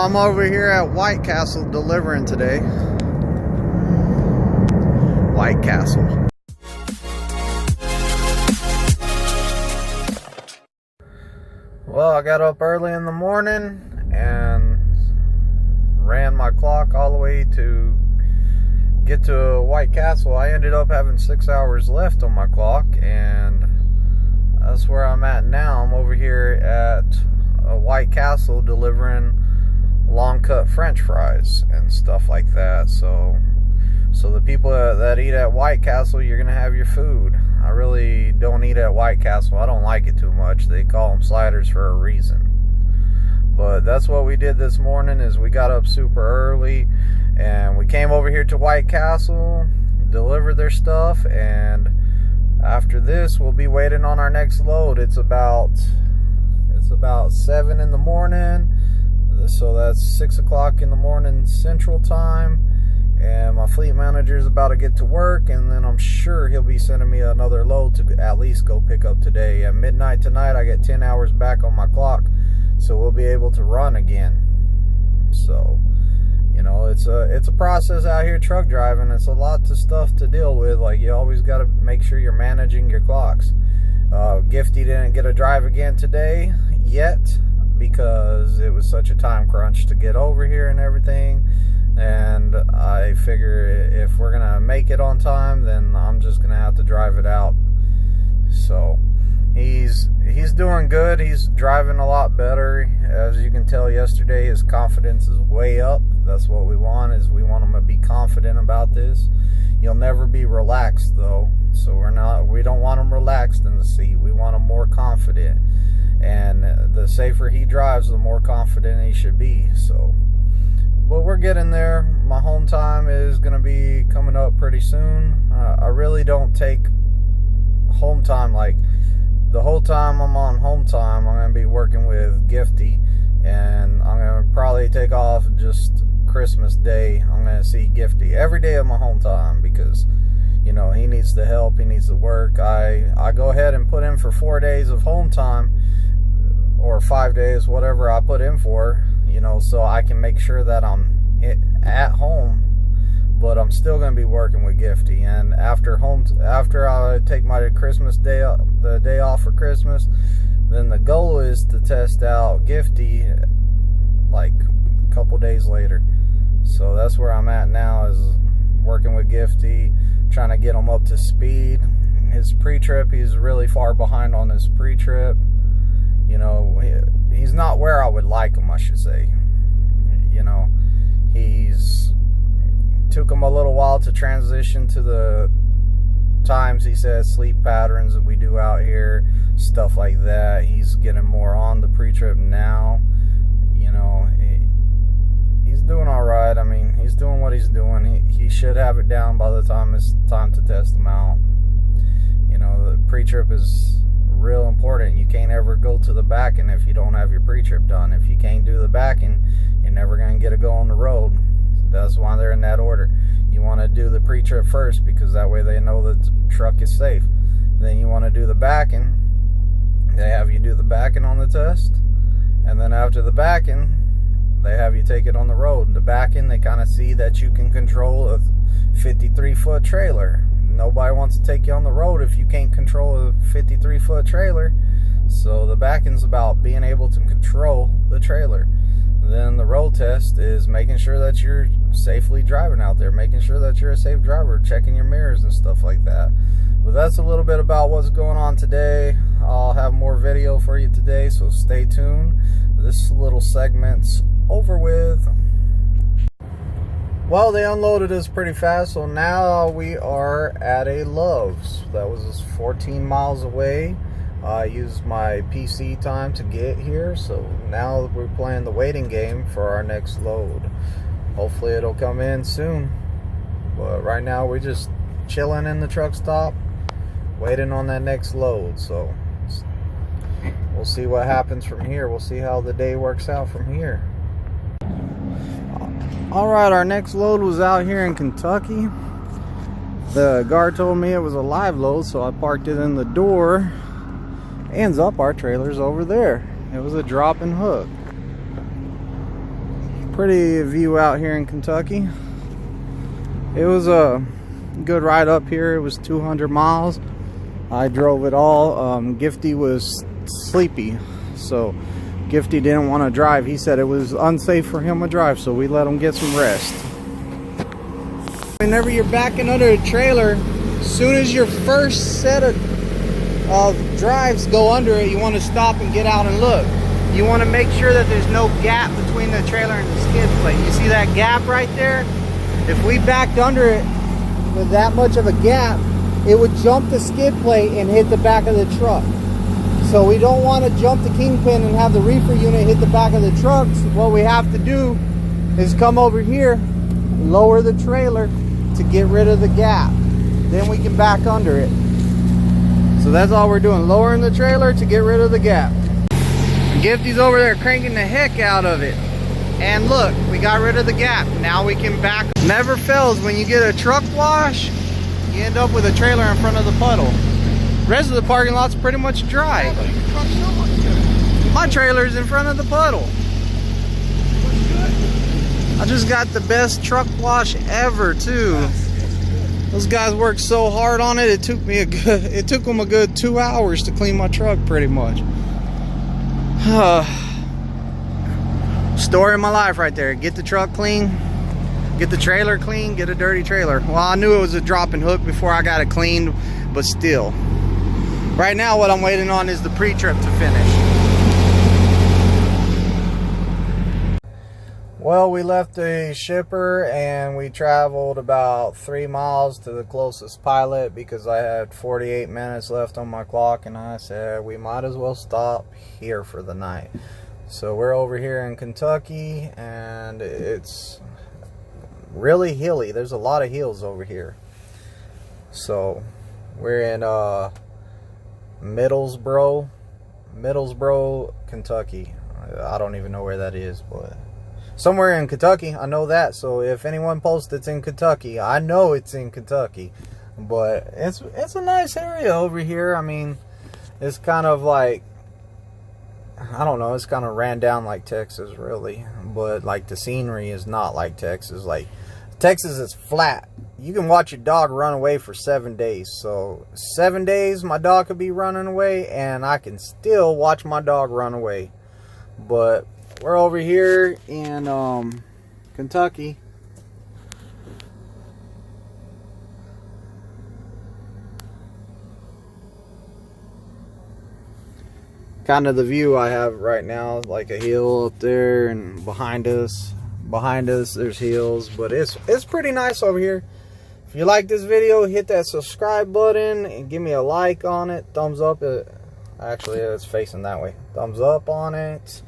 I'm over here at White Castle delivering today. White Castle. Well, I got up early in the morning and ran my clock all the way to get to White Castle. I ended up having 6 hours left on my clock, and that's where I'm at now. I'm over here at White Castle delivering long cut French fries and stuff like that. So the people that eat at White Castle, you're gonna have your food. I really don't eat at White Castle. I don't like it too much. They call them sliders for a reason. But that's what we did this morning. Is we got up super early and we came over here to White Castle, delivered their stuff, and after this we'll be waiting on our next load. It's about 7 in the morning, so that's 6 o'clock in the morning Central Time, and my fleet manager is about to get to work, and then I'm sure he'll be sending me another load to at least go pick up today. At midnight tonight I get 10 hours back on my clock, so we'll be able to run again. So, you know, it's a process out here truck driving. It's a lot of stuff to deal with. Like, you always got to make sure you're managing your clocks. Gifty didn't get a drive again today yet because it was such a time crunch to get over here and everything. And I figure if we're gonna make it on time, then I'm just gonna have to drive it out. So he's doing good. He's driving a lot better. As you can tell, yesterday his confidence is way up. That's what we want, is we want him to be confident about this. You'll never be relaxed though. So we don't want him relaxed in the seat. We want him more confident. And the safer he drives, the more confident he should be. So, but we're getting there. My home time is going to be coming up pretty soon. I really don't take home time, like the whole time I'm on home time I'm going to be working with Gifty, and I'm going to probably take off just Christmas Day. I'm going to see Gifty every day of my home time because, you know, he needs the help, he needs the work. I go ahead and put in for 4 days of home time, or 5 days, whatever I put in for, you know, so I can make sure that I'm at home, but I'm still going to be working with Gifty. And after I take my Christmas day, the day off for Christmas, then the goal is to test out Gifty like a couple days later. So that's where I'm at now, is working with Gifty, trying to get him up to speed. His pre-trip, he's really far behind on his pre-trip. You know, he's not where I would like him, I should say. You know, took him a little while to transition to the times, he says, sleep patterns that we do out here, stuff like that. He's getting more on the pre-trip now. You know, he's doing all right. I mean, he's doing what he's doing. He should have it down by the time it's time to test him out. You know, the pre-trip is real important. You can't ever go to the back-end if you don't have your pre-trip done. If you can't do the back-end, you're never going to get to go on the road. That's why they're in that order. You want to do the pre-trip first, because that way they know the truck is safe. Then you want to do the back-end. They have you do the back-end on the test, and then after the back-end, they have you take it on the road. The back-end, they kind of see that you can control a 53-foot trailer. Nobody wants to take you on the road if you can't control a 53-foot trailer. So the back end's about being able to control the trailer. Then the road test is making sure that you're safely driving out there, making sure that you're a safe driver, checking your mirrors and stuff like that. But that's a little bit about what's going on today. I'll have more video for you today, so stay tuned. This little segment's over with. Well, they unloaded us pretty fast, so now we are at a Love's. That was 14 miles away. I used my PC time to get here, so now we're playing the waiting game for our next load. Hopefully it'll come in soon. But right now we're just chilling in the truck stop, waiting on that next load. So we'll see what happens from here. We'll see how the day works out from here. Alright, our next load was out here in Kentucky. The guard told me it was a live load, so I parked it in the door. Ends up our trailer's over there. It was a drop and hook. Pretty view out here in Kentucky. It was a good ride up here. It was 200 miles. I drove it all. Gifty was sleepy, so Gifty didn't want to drive. He said it was unsafe for him to drive, so we let him get some rest. Whenever you're backing under a trailer, as soon as your first set of drives go under it, you want to stop and get out and look. You want to make sure that there's no gap between the trailer and the skid plate. You see that gap right there? If we backed under it with that much of a gap, it would jump the skid plate and hit the back of the truck. So we don't want to jump the kingpin and have the reefer unit hit the back of the truck. So what we have to do is come over here, lower the trailer to get rid of the gap. Then we can back under it. So that's all we're doing, lowering the trailer to get rid of the gap. Gifty's over there cranking the heck out of it. And look, we got rid of the gap. Now we can back. Never fails, when you get a truck wash, you end up with a trailer in front of the puddle. The rest of the parking lot's pretty much dry. My trailer's in front of the puddle. I just got the best truck wash ever too. Those guys worked so hard on it. It took them a good 2 hours to clean my truck pretty much. Story of my life right there. Get the truck clean, get the trailer clean, get a dirty trailer. Well, I knew it was a drop and hook before I got it cleaned, but still. Right now what I'm waiting on is the pre-trip to finish. Well, we left the shipper and we traveled about 3 miles to the closest pilot because I had 48 minutes left on my clock, and I said we might as well stop here for the night. So we're over here in Kentucky and it's really hilly. There's a lot of hills over here. So we're in Middlesboro, Kentucky. I don't even know where that is, but somewhere in Kentucky, I know that. So if anyone posts it's in Kentucky, I know it's in Kentucky. But it's a nice area over here. I mean, it's kind of like, I don't know, it's kind of ran down like Texas really, but like the scenery is not like Texas. Like Texas is flat. You can watch your dog run away for 7 days. So 7 days my dog could be running away and I can still watch my dog run away. But we're over here in Kentucky. Kind of the view I have right now, like a hill up there, and behind us there's hills, but it's pretty nice over here. If you like this video, hit that subscribe button and give me a like on it. Thumbs up. Actually, it's facing that way. Thumbs up on it.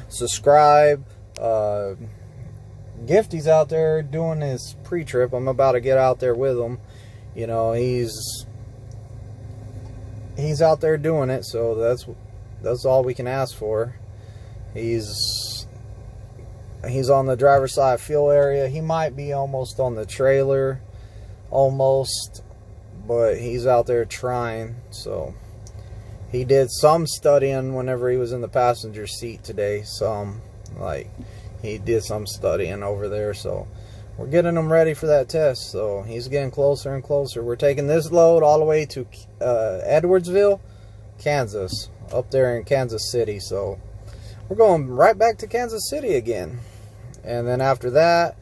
Subscribe. Gifty's out there doing his pre-trip. I'm about to get out there with him. You know, he's out there doing it, so that's all we can ask for. He's on the driver's side fuel area. He might be almost on the trailer, but he's out there trying. So he did some studying whenever he was in the passenger seat today. He did some studying over there. So we're getting him ready for that test. So he's getting closer and closer. We're taking this load all the way to Edwardsville, Kansas, up there in Kansas City. So we're going right back to Kansas City again, and then after that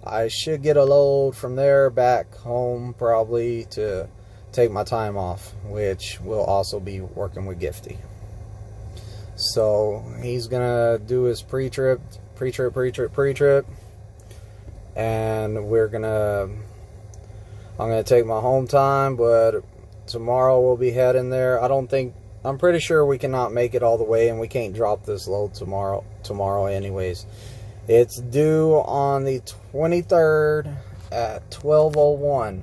I should get a load from there back home, probably to take my time off, which will also be working with Gifty. So he's gonna do his pre-trip, and I'm gonna take my home time, but tomorrow we'll be heading there. I'm pretty sure we cannot make it all the way, and we can't drop this load tomorrow anyways. It's due on the 23rd at 12:01,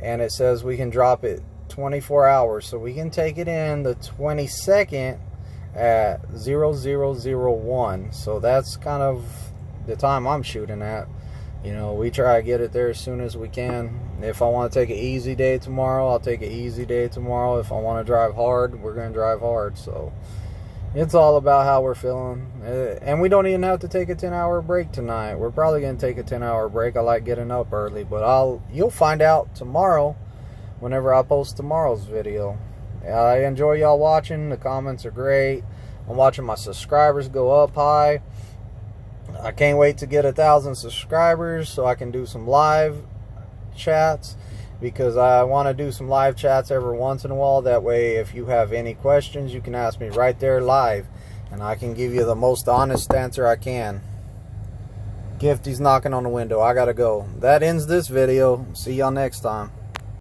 and it says we can drop it 24 hours, so we can take it in the 22nd at 0001. So that's kind of the time I'm shooting at. You know, we try to get it there as soon as we can. If I want to take an easy day tomorrow, I'll take an easy day tomorrow. If I want to drive hard, we're going to drive hard. So It's all about how we're feeling. And we don't even have to take a 10-hour break tonight. We're probably going to take a 10-hour break. I like getting up early, but you'll find out tomorrow whenever I post tomorrow's video. I enjoy y'all watching. The comments are great. I'm watching my subscribers go up high. I can't wait to get 1,000 subscribers so I can do some live chats, because I want to do some live chats every once in a while. That way, if you have any questions, you can ask me right there live, and I can give you the most honest answer I can. Gifty's knocking on the window. I gotta go. That ends this video. See y'all next time.